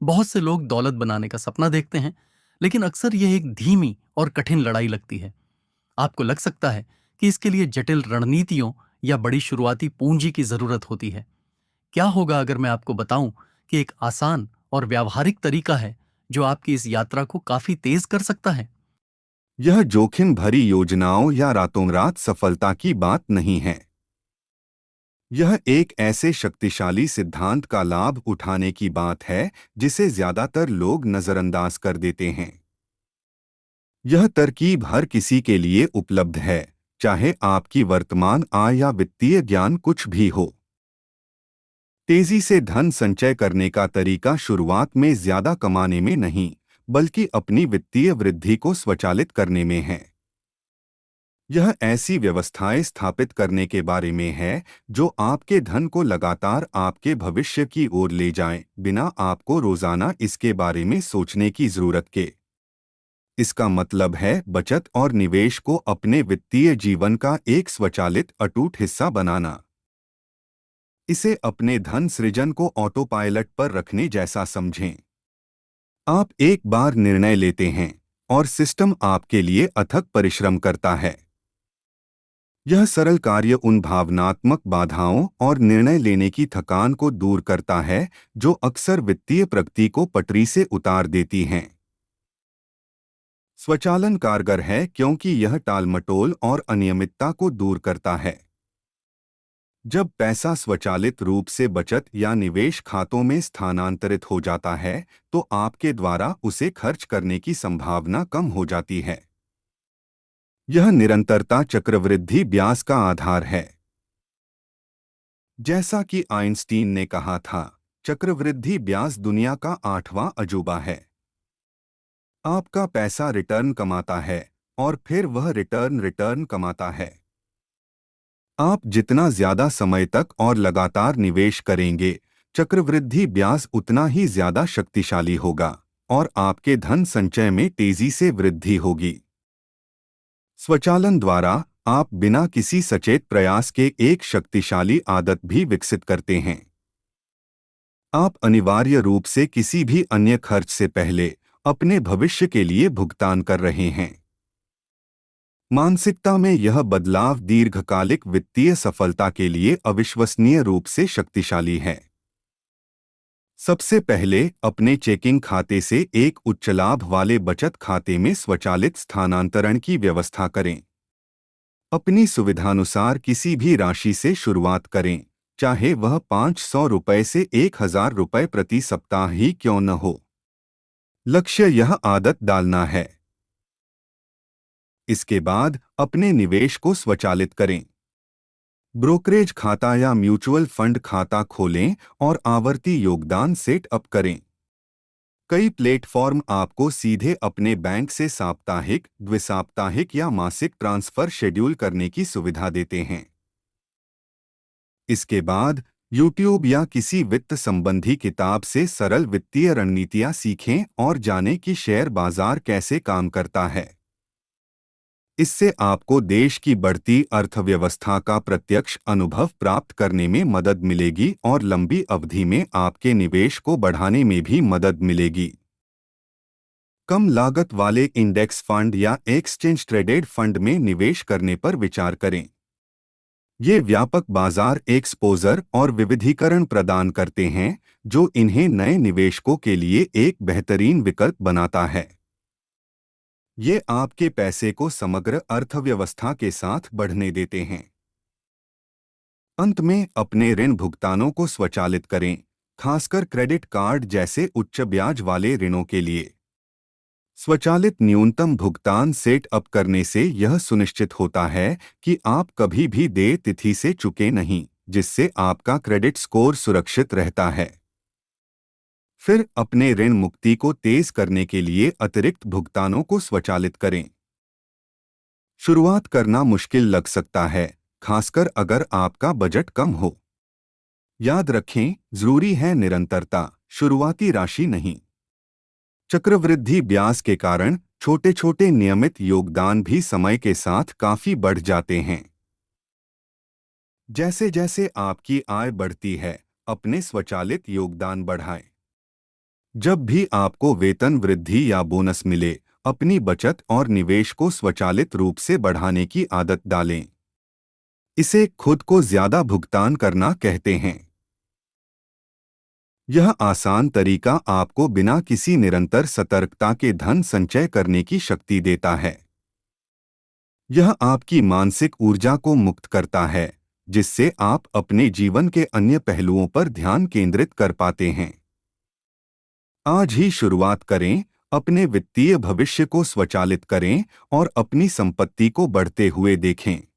बहुत से लोग दौलत बनाने का सपना देखते हैं, लेकिन अक्सर यह एक धीमी और कठिन लड़ाई लगती है। आपको लग सकता है कि इसके लिए जटिल रणनीतियों या बड़ी शुरुआती पूंजी की जरूरत होती है। क्या होगा अगर मैं आपको बताऊं कि एक आसान और व्यावहारिक तरीका है जो आपकी इस यात्रा को काफी तेज कर सकता है? यह जोखिम भरी योजनाओं या रातों रात सफलता की बात नहीं है। यह एक ऐसे शक्तिशाली सिद्धांत का लाभ उठाने की बात है जिसे ज्यादातर लोग नजरअंदाज कर देते हैं। यह तरकीब हर किसी के लिए उपलब्ध है, चाहे आपकी वर्तमान आय या वित्तीय ज्ञान कुछ भी हो। तेजी से धन संचय करने का तरीका शुरुआत में ज्यादा कमाने में नहीं, बल्कि अपनी वित्तीय वृद्धि को स्वचालित करने में है। यह ऐसी व्यवस्थाएं स्थापित करने के बारे में है जो आपके धन को लगातार आपके भविष्य की ओर ले जाएं, बिना आपको रोजाना इसके बारे में सोचने की जरूरत के। इसका मतलब है बचत और निवेश को अपने वित्तीय जीवन का एक स्वचालित अटूट हिस्सा बनाना। इसे अपने धन सृजन को ऑटो पायलट पर रखने जैसा समझें। आप एक बार निर्णय लेते हैं और सिस्टम आपके लिए अथक परिश्रम करता है। यह सरल कार्य उन भावनात्मक बाधाओं और निर्णय लेने की थकान को दूर करता है जो अक्सर वित्तीय प्रगति को पटरी से उतार देती हैं। स्वचालन कारगर है क्योंकि यह टालमटोल और अनियमितता को दूर करता है। जब पैसा स्वचालित रूप से बचत या निवेश खातों में स्थानांतरित हो जाता है, तो आपके द्वारा उसे खर्च करने की संभावना कम हो जाती है। यह निरंतरता चक्रवृद्धि ब्याज का आधार है। जैसा कि आइंस्टीन ने कहा था, चक्रवृद्धि ब्याज दुनिया का 8वां अजूबा है। आपका पैसा रिटर्न कमाता है और फिर वह रिटर्न रिटर्न कमाता है। आप जितना ज्यादा समय तक और लगातार निवेश करेंगे, चक्रवृद्धि ब्याज उतना ही ज्यादा शक्तिशाली होगा और आपके धन संचय में तेजी से वृद्धि होगी। स्वचालन द्वारा आप बिना किसी सचेत प्रयास के एक शक्तिशाली आदत भी विकसित करते हैं। आप अनिवार्य रूप से किसी भी अन्य खर्च से पहले अपने भविष्य के लिए भुगतान कर रहे हैं। मानसिकता में यह बदलाव दीर्घकालिक वित्तीय सफलता के लिए अविश्वसनीय रूप से शक्तिशाली है। सबसे पहले अपने चेकिंग खाते से एक उच्च लाभ वाले बचत खाते में स्वचालित स्थानांतरण की व्यवस्था करें। अपनी सुविधानुसार किसी भी राशि से शुरुआत करें, चाहे वह 500 रुपये से 1000 रुपये प्रति सप्ताह ही क्यों न हो। लक्ष्य यह आदत डालना है। इसके बाद अपने निवेश को स्वचालित करें। ब्रोकरेज खाता या म्यूचुअल फंड खाता खोलें और आवर्ती योगदान सेट अप करें। कई प्लेटफॉर्म आपको सीधे अपने बैंक से साप्ताहिक, द्विसाप्ताहिक या मासिक ट्रांसफर शेड्यूल करने की सुविधा देते हैं। इसके बाद YouTube या किसी वित्त संबंधी किताब से सरल वित्तीय रणनीतियां सीखें और जानें कि शेयर बाजार कैसे काम करता है। इससे आपको देश की बढ़ती अर्थव्यवस्था का प्रत्यक्ष अनुभव प्राप्त करने में मदद मिलेगी और लंबी अवधि में आपके निवेश को बढ़ाने में भी मदद मिलेगी। कम लागत वाले इंडेक्स फंड या एक्सचेंज ट्रेडेड फंड में निवेश करने पर विचार करें। ये व्यापक बाजार एक्सपोजर और विविधीकरण प्रदान करते हैं, जो इन्हें नए निवेशकों के लिए एक बेहतरीन विकल्प बनाता है। ये आपके पैसे को समग्र अर्थव्यवस्था के साथ बढ़ने देते हैं। अंत में अपने ऋण भुगतानों को स्वचालित करें, खासकर क्रेडिट कार्ड जैसे उच्च ब्याज वाले ऋणों के लिए। स्वचालित न्यूनतम भुगतान सेट अप करने से यह सुनिश्चित होता है कि आप कभी भी देय तिथि से चूकें नहीं, जिससे आपका क्रेडिट स्कोर सुरक्षित रहता है। फिर अपने ऋण मुक्ति को तेज करने के लिए अतिरिक्त भुगतानों को स्वचालित करें। शुरुआत करना मुश्किल लग सकता है, खासकर अगर आपका बजट कम हो। याद रखें, जरूरी है निरंतरता, शुरुआती राशि नहीं। चक्रवृद्धि ब्याज के कारण छोटे छोटे नियमित योगदान भी समय के साथ काफी बढ़ जाते हैं। जैसे जैसे आपकी आय बढ़ती है, अपने स्वचालित योगदान बढ़ाएं। जब भी आपको वेतन वृद्धि या बोनस मिले, अपनी बचत और निवेश को स्वचालित रूप से बढ़ाने की आदत डालें। इसे खुद को ज्यादा भुगतान करना कहते हैं। यह आसान तरीका आपको बिना किसी निरंतर सतर्कता के धन संचय करने की शक्ति देता है। यह आपकी मानसिक ऊर्जा को मुक्त करता है, जिससे आप अपने जीवन के अन्य पहलुओं पर ध्यान केंद्रित कर पाते हैं। आज ही शुरुआत करें, अपने वित्तीय भविष्य को स्वचालित करें और अपनी संपत्ति को बढ़ते हुए देखें।